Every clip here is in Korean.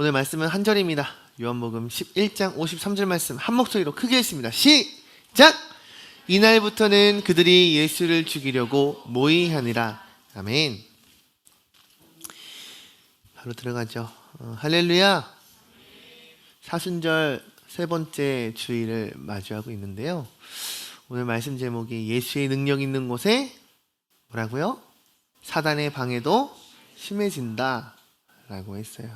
오늘 말씀은 한 절입니다. 요한복음 11장 53절 말씀 한 목소리로 크게 읽습니다. 시작! 이날부터는 그들이 예수를 죽이려고 모의하니라. 아멘. 바로 들어가죠. 할렐루야. 사순절 세 번째 주일을 마주하고 있는데요. 오늘 말씀 제목이 예수의 능력 있는 곳에 뭐라고요? 사단의 방해도 심해진다 라고 했어요.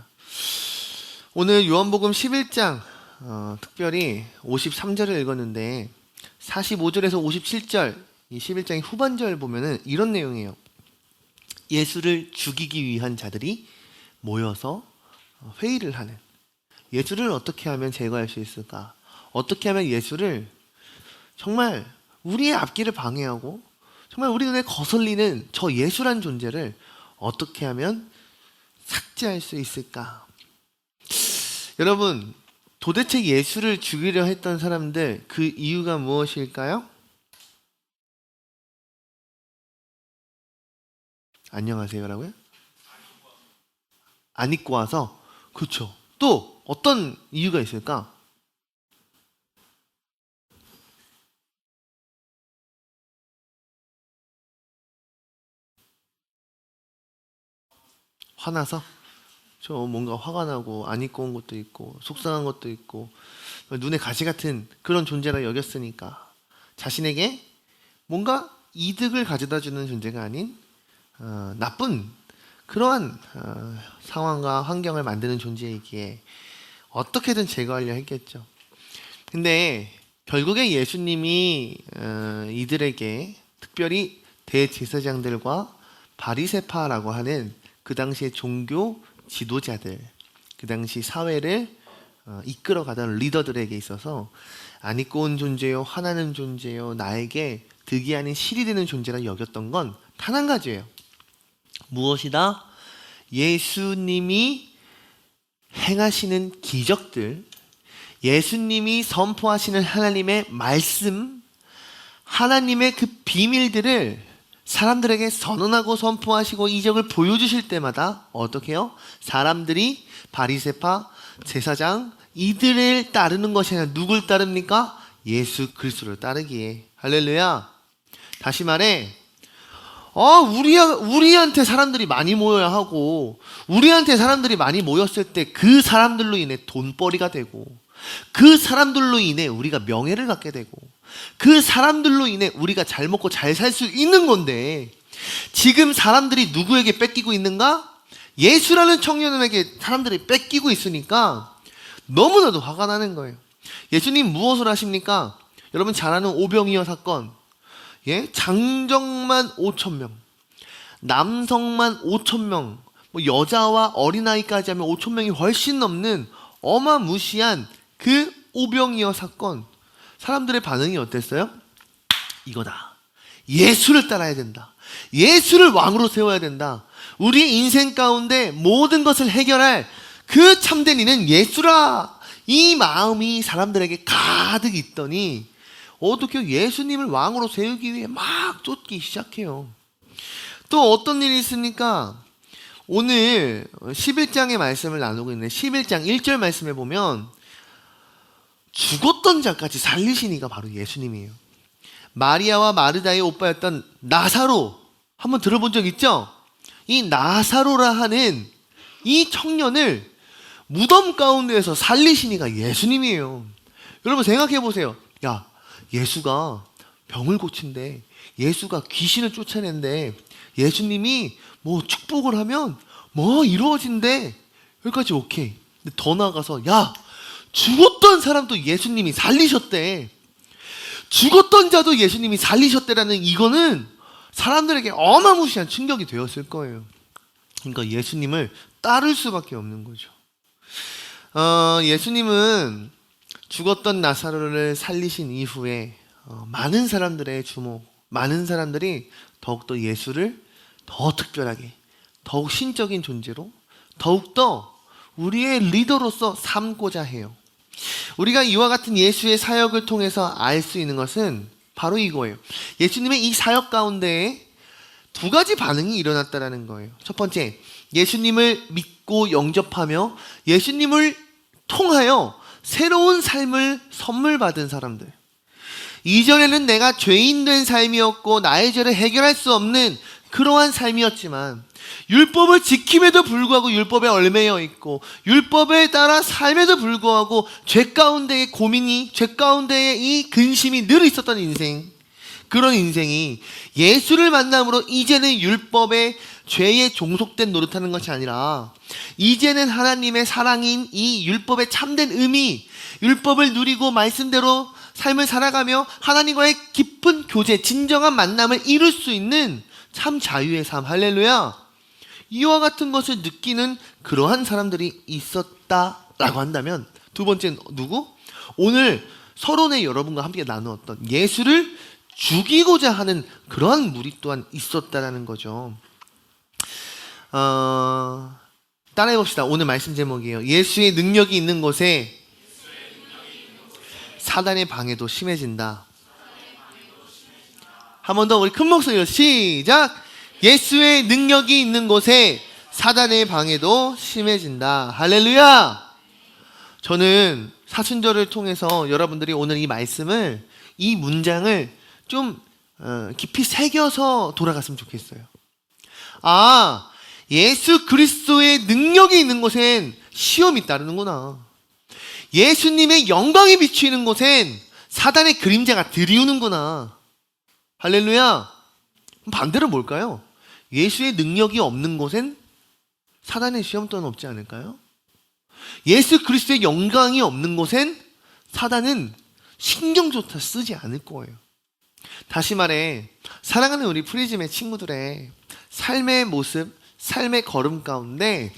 오늘 요한복음 11장 특별히 53절을 읽었는데 45절에서 57절 이 11장의 후반절 보면은 이런 내용이에요. 예수를 죽이기 위한 자들이 모여서 회의를 하는, 예수를 어떻게 하면 제거할 수 있을까? 어떻게 하면 예수를 정말 우리의 앞길을 방해하고 정말 우리 눈에 거슬리는 저 예수란 존재를 어떻게 하면 삭제할 수 있을까? 여러분, 도대체 예수를 죽이려 했던 사람들, 그 이유가 무엇일까요? 안녕하세요라고요? 안 입고 와서. 그렇죠. 또 어떤 이유가 있을까? 화나서? 저 뭔가 화가 나고 안 입고 온 것도 있고 속상한 것도 있고 눈에 가시 같은 그런 존재라 여겼으니까 자신에게 뭔가 이득을 가져다 주는 존재가 아닌 나쁜 그러한 상황과 환경을 만드는 존재이기에 어떻게든 제거하려 했겠죠. 근데 결국에 예수님이 이들에게 특별히 대제사장들과 바리새파라고 하는 그 당시의 종교 지도자들, 그 당시 사회를 이끌어가던 리더들에게 있어서 안 입고 온 존재요, 화나는 존재요, 나에게 득이 아닌 실이 되는 존재라 여겼던 건 단 한 가지예요. 무엇이다? 예수님이 행하시는 기적들, 예수님이 선포하시는 하나님의 말씀, 하나님의 그 비밀들을 사람들에게 선언하고 선포하시고 이적을 보여주실 때마다 어떻게 해요? 사람들이 바리새파, 제사장 이들을 따르는 것이 아니라 누굴 따릅니까? 예수 그리스도를 따르기에. 할렐루야. 다시 말해, 우리한테 사람들이 많이 모여야 하고 우리한테 사람들이 많이 모였을 때 그 사람들로 인해 돈벌이가 되고 그 사람들로 인해 우리가 명예를 갖게 되고 그 사람들로 인해 우리가 잘 먹고 잘 살 수 있는 건데 지금 사람들이 누구에게 뺏기고 있는가? 예수라는 청년에게 사람들이 뺏기고 있으니까 너무나도 화가 나는 거예요. 예수님 무엇을 하십니까? 여러분 잘 아는 오병이어 사건, 장정만 5,000명, 남성만 5,000명, 여자와 어린아이까지 하면 5,000명이 훨씬 넘는 어마무시한 그 오병이어 사건, 사람들의 반응이 어땠어요? 이거다. 예수를 따라야 된다. 예수를 왕으로 세워야 된다. 우리 인생 가운데 모든 것을 해결할 그 참된 이는 예수라. 이 마음이 사람들에게 가득 있더니 어떻게 예수님을 왕으로 세우기 위해 막 쫓기 시작해요. 또 어떤 일이 있습니까? 오늘 11장의 말씀을 나누고 있는데 11장 1절 말씀에 보면 죽었던 자까지 살리신 이가 바로 예수님이에요. 마리아와 마르다의 오빠였던 나사로, 한번 들어본 적 있죠? 이 나사로라 하는 이 청년을 무덤 가운데에서 살리신 이가 예수님이에요. 여러분 생각해 보세요. 야, 예수가 병을 고친대, 예수가 귀신을 쫓아낸대, 예수님이 뭐 축복을 하면 뭐 이루어진대. 여기까지 오케이. 근데 더 나아가서 야, 죽었던 사람도 예수님이 살리셨대. 죽었던 자도 예수님이 살리셨대라는 이거는 사람들에게 어마무시한 충격이 되었을 거예요. 그러니까 예수님을 따를 수밖에 없는 거죠. 예수님은 죽었던 나사로를 살리신 이후에 많은 사람들의 주목, 많은 사람들이 더욱더 예수를 더 특별하게, 더욱 신적인 존재로, 더욱더 우리의 리더로서 삼고자 해요. 우리가 이와 같은 예수의 사역을 통해서 알 수 있는 것은 바로 이거예요. 예수님의 이 사역 가운데 두 가지 반응이 일어났다는 거예요. 첫 번째, 예수님을 믿고 영접하며 예수님을 통하여 새로운 삶을 선물 받은 사람들. 이전에는 내가 죄인 된 삶이었고 나의 죄를 해결할 수 없는 그러한 삶이었지만 율법을 지킴에도 불구하고 율법에 얽매여 있고 율법에 따라 삶에도 불구하고 죄 가운데의 고민이, 죄 가운데의 이 근심이 늘 있었던 인생, 그런 인생이 예수를 만남으로 이제는 율법의 죄에 종속된 노릇하는 것이 아니라 이제는 하나님의 사랑인 이 율법의 참된 의미, 율법을 누리고 말씀대로 삶을 살아가며 하나님과의 깊은 교제, 진정한 만남을 이룰 수 있는 참 자유의 삶. 할렐루야. 이와 같은 것을 느끼는 그러한 사람들이 있었다라고 한다면, 두 번째는 누구? 오늘 서론에 여러분과 함께 나누었던 예수를 죽이고자 하는 그러한 무리 또한 있었다라는 거죠. 따라해 봅시다. 오늘 말씀 제목이에요. 예수의 능력이 있는 곳에 사단의 방해도 심해진다. 한 번 더 우리 큰 목소리로 시작! 예수의 능력이 있는 곳에 사단의 방해도 심해진다. 할렐루야! 저는 사순절을 통해서 여러분들이 오늘 이 말씀을, 이 문장을 좀 깊이 새겨서 돌아갔으면 좋겠어요. 아, 예수 그리스도의 능력이 있는 곳엔 시험이 따르는구나. 예수님의 영광이 비추이는 곳엔 사단의 그림자가 들이우는구나. 할렐루야. 반대로 뭘까요? 예수의 능력이 없는 곳엔 사단의 시험 또한 없지 않을까요? 예수 그리스도의 영광이 없는 곳엔 사단은 신경조차 쓰지 않을 거예요. 다시 말해, 사랑하는 우리 프리즘의 친구들의 삶의 모습, 삶의 걸음 가운데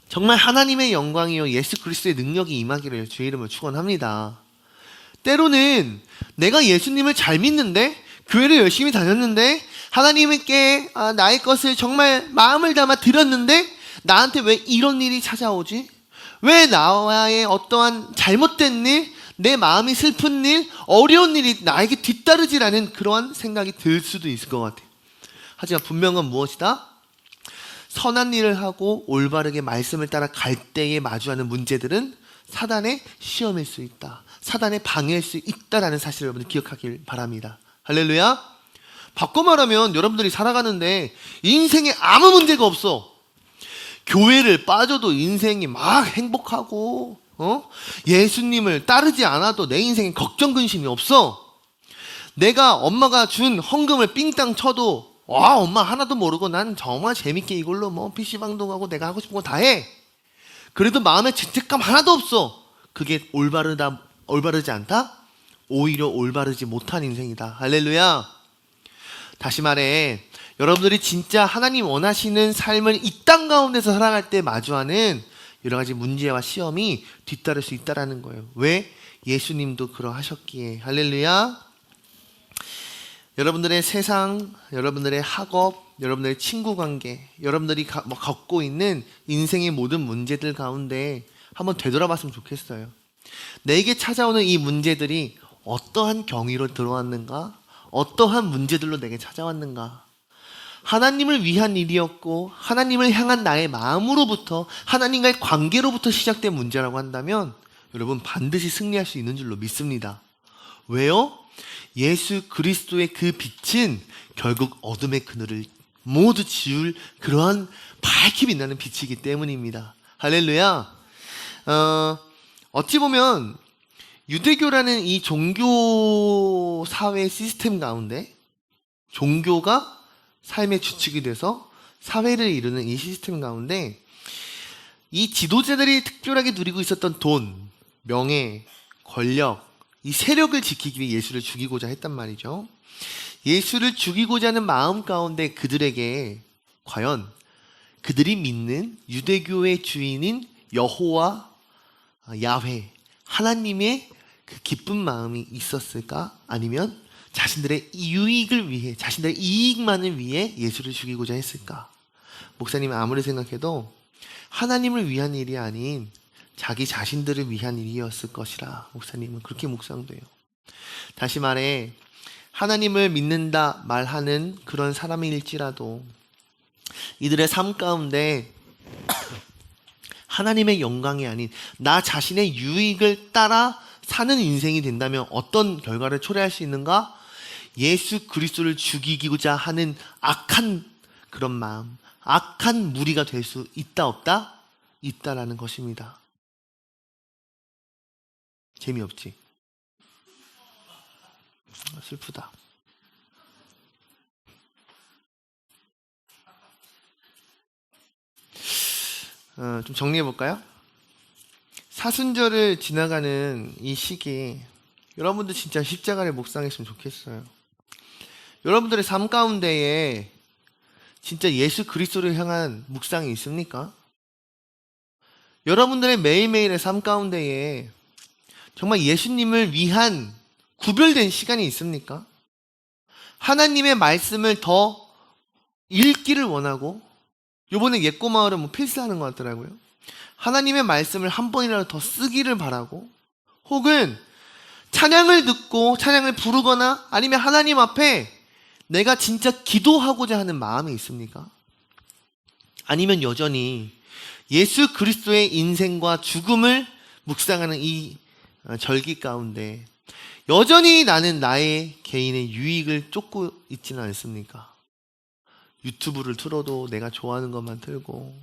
정말 하나님의 영광이요 예수 그리스도의 능력이 임하기를 주의 이름으로 축원합니다. 때로는 내가 예수님을 잘 믿는데, 교회를 열심히 다녔는데, 하나님께 나의 것을 정말 마음을 담아 드렸는데 나한테 왜 이런 일이 찾아오지? 왜 나와의 어떠한 잘못된 일, 내 마음이 슬픈 일, 어려운 일이 나에게 뒤따르지라는 그러한 생각이 들 수도 있을 것 같아요. 하지만 분명한 무엇이다? 선한 일을 하고 올바르게 말씀을 따라 갈 때에 마주하는 문제들은 사단의 시험일 수 있다. 사단의 방해일 수 있다라는 사실을 여러분들 기억하길 바랍니다. 할렐루야. 바꿔 말하면 여러분들이 살아가는데 인생에 아무 문제가 없어. 교회를 빠져도 인생이 막 행복하고 예수님을 따르지 않아도 내 인생에 걱정 근심이 없어. 내가 엄마가 준 헌금을 삥땅 쳐도 와, 엄마 하나도 모르고 난 정말 재밌게 이걸로 뭐 PC방도 가고 내가 하고 싶은 거 다 해. 그래도 마음에 죄책감 하나도 없어. 그게 올바르지 않다? 오히려 올바르지 못한 인생이다. 할렐루야. 다시 말해, 여러분들이 진짜 하나님 원하시는 삶을 이 땅 가운데서 살아갈 때 마주하는 여러 가지 문제와 시험이 뒤따를 수 있다는 거예요. 왜? 예수님도 그러하셨기에. 할렐루야. 여러분들의 세상, 여러분들의 학업, 여러분들의 친구관계, 여러분들이 겪고 있는 인생의 모든 문제들 가운데 한번 되돌아봤으면 좋겠어요. 내게 찾아오는 이 문제들이 어떠한 경위로 들어왔는가? 어떠한 문제들로 내게 찾아왔는가? 하나님을 위한 일이었고 하나님을 향한 나의 마음으로부터, 하나님과의 관계로부터 시작된 문제라고 한다면 여러분 반드시 승리할 수 있는 줄로 믿습니다. 왜요? 예수 그리스도의 그 빛은 결국 어둠의 그늘을 모두 지울 그러한 밝게 빛나는 빛이기 때문입니다. 할렐루야. 어찌 보면 유대교라는 이 종교 사회 시스템 가운데 종교가 삶의 주축이 돼서 사회를 이루는 이 시스템 가운데 이 지도자들이 특별하게 누리고 있었던 돈, 명예, 권력, 이 세력을 지키기 위해 예수를 죽이고자 했단 말이죠. 예수를 죽이고자 하는 마음 가운데 그들에게 과연 그들이 믿는 유대교의 주인인 여호와, 야훼, 하나님의 그 기쁜 마음이 있었을까? 아니면 자신들의 유익을 위해, 자신들의 이익만을 위해 예수를 죽이고자 했을까? 목사님은 아무리 생각해도 하나님을 위한 일이 아닌 자기 자신들을 위한 일이었을 것이라 목사님은 그렇게 묵상돼요. 다시 말해, 하나님을 믿는다 말하는 그런 사람일지라도 이들의 삶 가운데 하나님의 영광이 아닌 나 자신의 유익을 따라 사는 인생이 된다면 어떤 결과를 초래할 수 있는가? 예수 그리스도를 죽이고자 하는 악한 그런 마음, 악한 무리가 될 수 있다 없다? 있다라는 것입니다. 재미없지? 슬프다. 좀 정리해 볼까요? 사순절을 지나가는 이 시기, 여러분들 진짜 십자가를 묵상했으면 좋겠어요. 여러분들의 삶 가운데에 진짜 예수 그리스도를 향한 묵상이 있습니까? 여러분들의 매일매일의 삶 가운데에 정말 예수님을 위한 구별된 시간이 있습니까? 하나님의 말씀을 더 읽기를 원하고, 요번에 옛고마을은 뭐 필사하는 것 같더라고요. 하나님의 말씀을 한 번이라도 더 쓰기를 바라고, 혹은 찬양을 듣고 찬양을 부르거나 아니면 하나님 앞에 내가 진짜 기도하고자 하는 마음이 있습니까? 아니면 여전히 예수 그리스도의 인생과 죽음을 묵상하는 이 절기 가운데 여전히 나는 나의 개인의 유익을 쫓고 있지는 않습니까? 유튜브를 틀어도 내가 좋아하는 것만 틀고,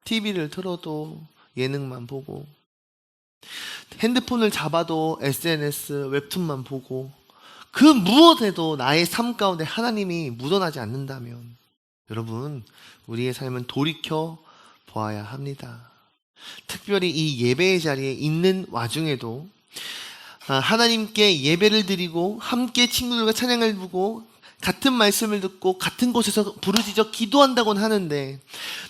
TV를 틀어도 예능만 보고, 핸드폰을 잡아도 SNS, 웹툰만 보고, 그 무엇에도 나의 삶 가운데 하나님이 묻어나지 않는다면 여러분, 우리의 삶은 돌이켜 보아야 합니다. 특별히 이 예배의 자리에 있는 와중에도 하나님께 예배를 드리고 함께 친구들과 찬양을 부르고 같은 말씀을 듣고 같은 곳에서 부르짖어 기도한다고는 하는데,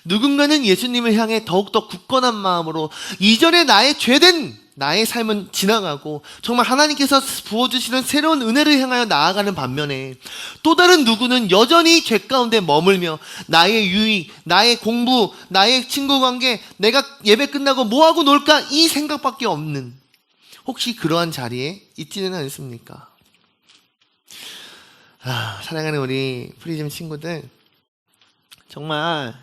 누군가는 예수님을 향해 더욱더 굳건한 마음으로 이전에 나의 죄된 나의 삶은 지나가고 정말 하나님께서 부어주시는 새로운 은혜를 향하여 나아가는 반면에, 또 다른 누구는 여전히 죄 가운데 머물며 나의 유익, 나의 공부, 나의 친구 관계, 내가 예배 끝나고 뭐하고 놀까 이 생각밖에 없는, 혹시 그러한 자리에 있지는 않습니까? 사랑하는 우리 프리즘 친구들, 정말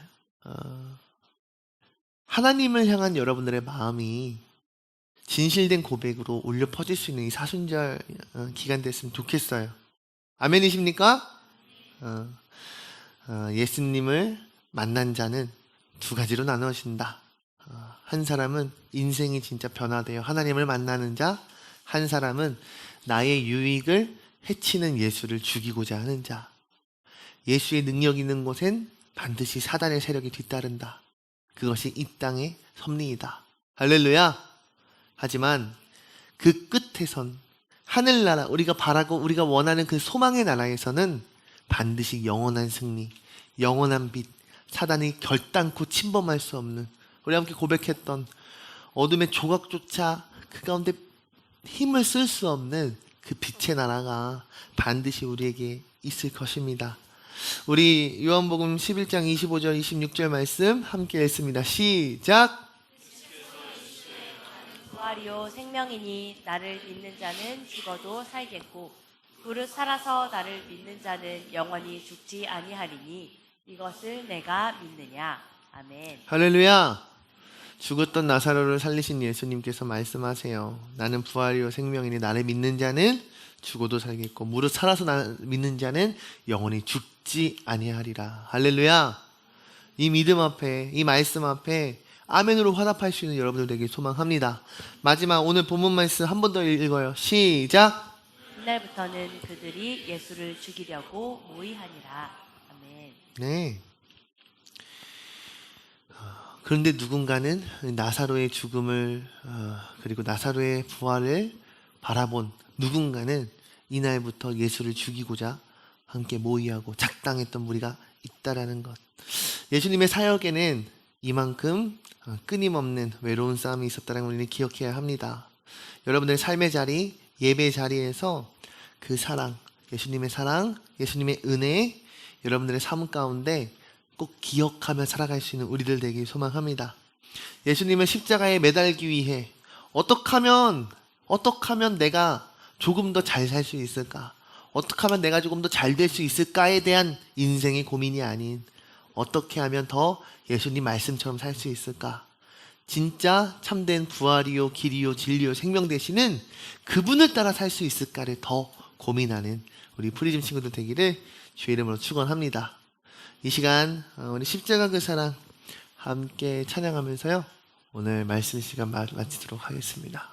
하나님을 향한 여러분들의 마음이 진실된 고백으로 울려 퍼질 수 있는 이 사순절 기간 됐으면 좋겠어요. 아멘이십니까? 예수님을 만난 자는 두 가지로 나누어진다. 한 사람은 인생이 진짜 변화되어 하나님을 만나는 자, 한 사람은 나의 유익을 해치는 예수를 죽이고자 하는 자. 예수의 능력 있는 곳엔 반드시 사단의 세력이 뒤따른다. 그것이 이 땅의 섭리이다. 할렐루야. 하지만 그 끝에선 하늘나라, 우리가 바라고 우리가 원하는 그 소망의 나라에서는 반드시 영원한 승리, 영원한 빛, 사단이 결단코 침범할 수 없는, 우리 함께 고백했던 어둠의 조각조차 그 가운데 힘을 쓸 수 없는 그 빛의 나라가 반드시 우리에게 있을 것입니다. 우리 요한복음 11장 25절 26절 말씀 함께 읽습니다. 시작. 부활이요 생명이니 나를 믿는 자는 죽어도 살겠고 무릇 살아서 나를 믿는 자는 영원히 죽지 아니하리니 이것을 내가 믿느냐. 아멘. 할렐루야. 죽었던 나사로를 살리신 예수님께서 말씀하세요. 나는 부활이요 생명이니 나를 믿는 자는 죽어도 살겠고 무릇 살아서 나를 믿는 자는 영원히 죽지 아니하리라. 할렐루야. 이 믿음 앞에, 이 말씀 앞에 아멘으로 화답할 수 있는 여러분들 되길 소망합니다. 마지막 오늘 본문 말씀 한 번 더 읽어요. 시작. 그날부터는 그들이 예수를 죽이려고 모의하니라. 아멘. 네. 그런데 누군가는 나사로의 죽음을 그리고 나사로의 부활을 바라본 누군가는 이날부터 예수를 죽이고자 함께 모의하고 작당했던 무리가 있다라는 것. 예수님의 사역에는 이만큼 끊임없는 외로운 싸움이 있었다는 걸 우리는 기억해야 합니다. 여러분들의 삶의 자리, 예배의 자리에서 그 사랑, 예수님의 은혜, 여러분들의 삶 가운데 꼭 기억하며 살아갈 수 있는 우리들 되길 소망합니다. 예수님은 십자가에 매달기 위해 어떻게 하면 내가 조금 더 잘 살 수 있을까? 어떻게 하면 내가 조금 더 잘 될 수 있을까에 대한 인생의 고민이 아닌 어떻게 하면 더 예수님 말씀처럼 살 수 있을까? 진짜 참된 부활이요, 길이요, 진리요, 생명 되시는 그분을 따라 살 수 있을까를 더 고민하는 우리 프리즘 친구들 되기를 주의 이름으로 축원합니다. 이 시간 우리 십자가 그 사랑 함께 찬양하면서요, 오늘 말씀 시간 마치도록 하겠습니다.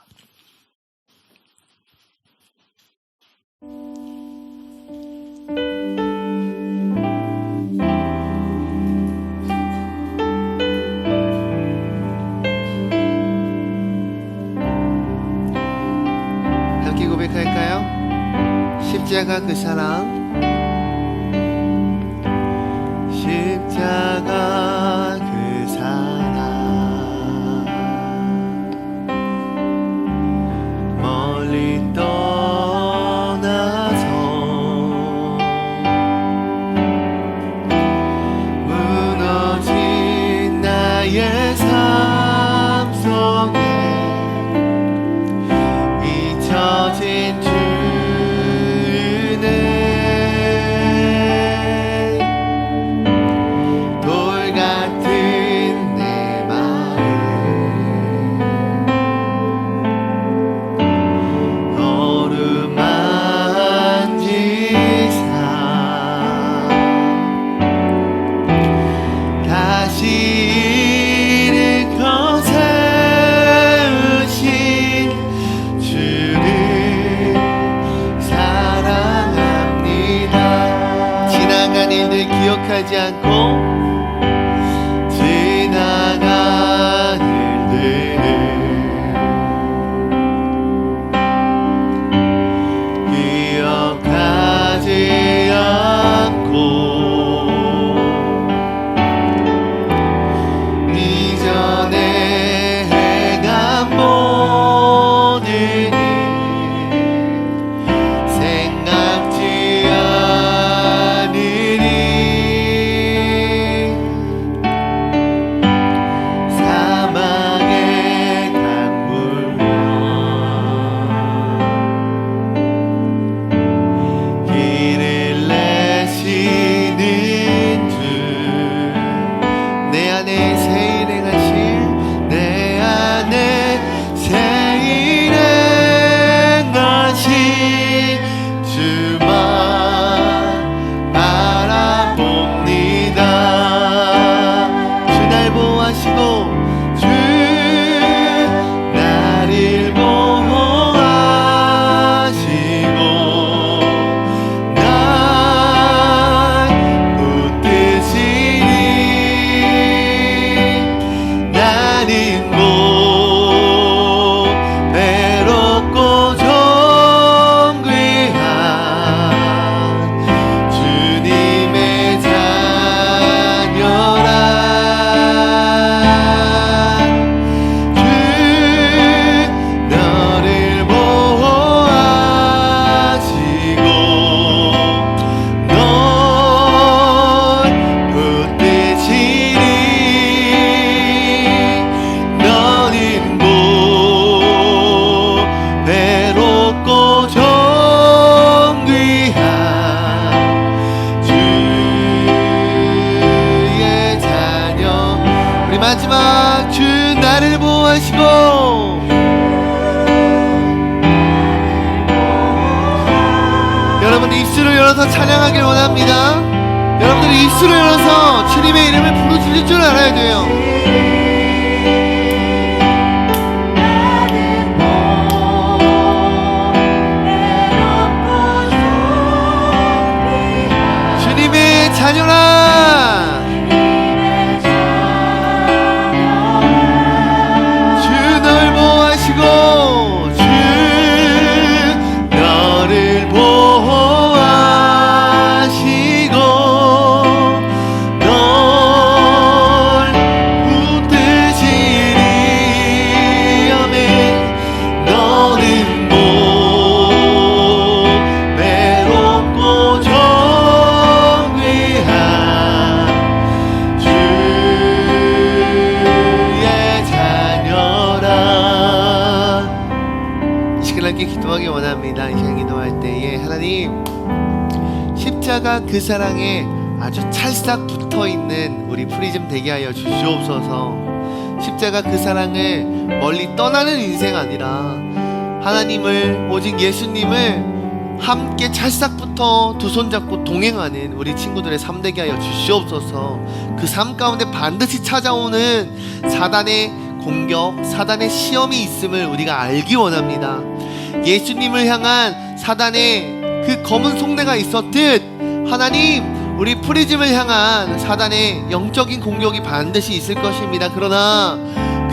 함께 고백할까요? 십자가 그 사랑, 십자가 그 사랑, 멀리 떠나서 무너진 나의 삶 속에 잊혀진 주는 돌 같은 내 마음 어루만지사 다시 일으켜 세우신 주를 사랑합니다. 지나간 일들 기억하지 않고 지나간 일들을 기억하지 않고 이전에 행한 모든 일 생각지 않으리. 사막에 강물과 길을 내시는 주, 내 안에 새 일 행하실, 내 안에 새 일 행하신 주만 바라봅니다. 주 날 보호하시고 주 나를 보호하시고 날 붙드시니 나는 못 외롭고 존귀한 주님의 자녀라. 주 너를 보호하시고 널 붙드시니 너는 못 외롭고 존귀한 주의 자녀. 우리 마지막 주 나를 보호하시고 여러분 입술을 열어서 찬양하길 원합니다. 여러분들이 입술을 열어서 주님의 이름을 부르실 줄 알아야 돼요. 주님의 자녀라. 주 널 보호하시고 주 너를 보호하시고 널 붙드시리. 아멘. 너는 못 외롭고 존귀한 주의 자녀라. 이 시간 함께 기도하기 원합니다. 이 시간 기도할 때에 하나님, 십자가 그 사랑에 아주 찰싹 붙어있는 우리 프리즘 되게 하여 주시옵소서. 십자가 그 사랑을 멀리 떠나는 인생 아니라 하나님을, 오직 예수님을 함께 찰싹 붙어 두 손 잡고 동행하는 우리 친구들의 삶 되게 하여 주시옵소서. 그 삶 가운데 반드시 찾아오는 사단의 공격, 사단의 시험이 있음을 우리가 알기 원합니다. 예수님을 향한 사단의 그 검은 속내가 있었듯 하나님, 우리 프리즘을 향한 사단의 영적인 공격이 반드시 있을 것입니다. 그러나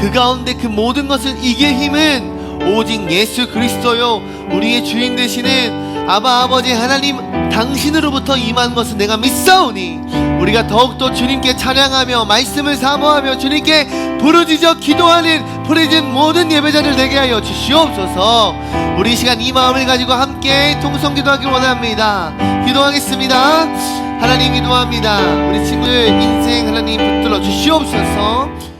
그 가운데 그 모든 것을 이길 힘은 오직 예수 그리스도요, 우리의 주인 되시는 아바 아버지 하나님 당신으로부터 임한 것은 내가 믿사오니 우리가 더욱더 주님께 찬양하며 말씀을 사모하며 주님께 부르짖어 기도하는 프리즘 모든 예배자들 되게 하여 주시옵소서. 우리 이 시간 이 마음을 가지고 함께 통성 기도하길 원합니다. 기도하겠습니다. 하나님 기도합니다. 우리 친구들 인생 하나님 붙들어 주시옵소서.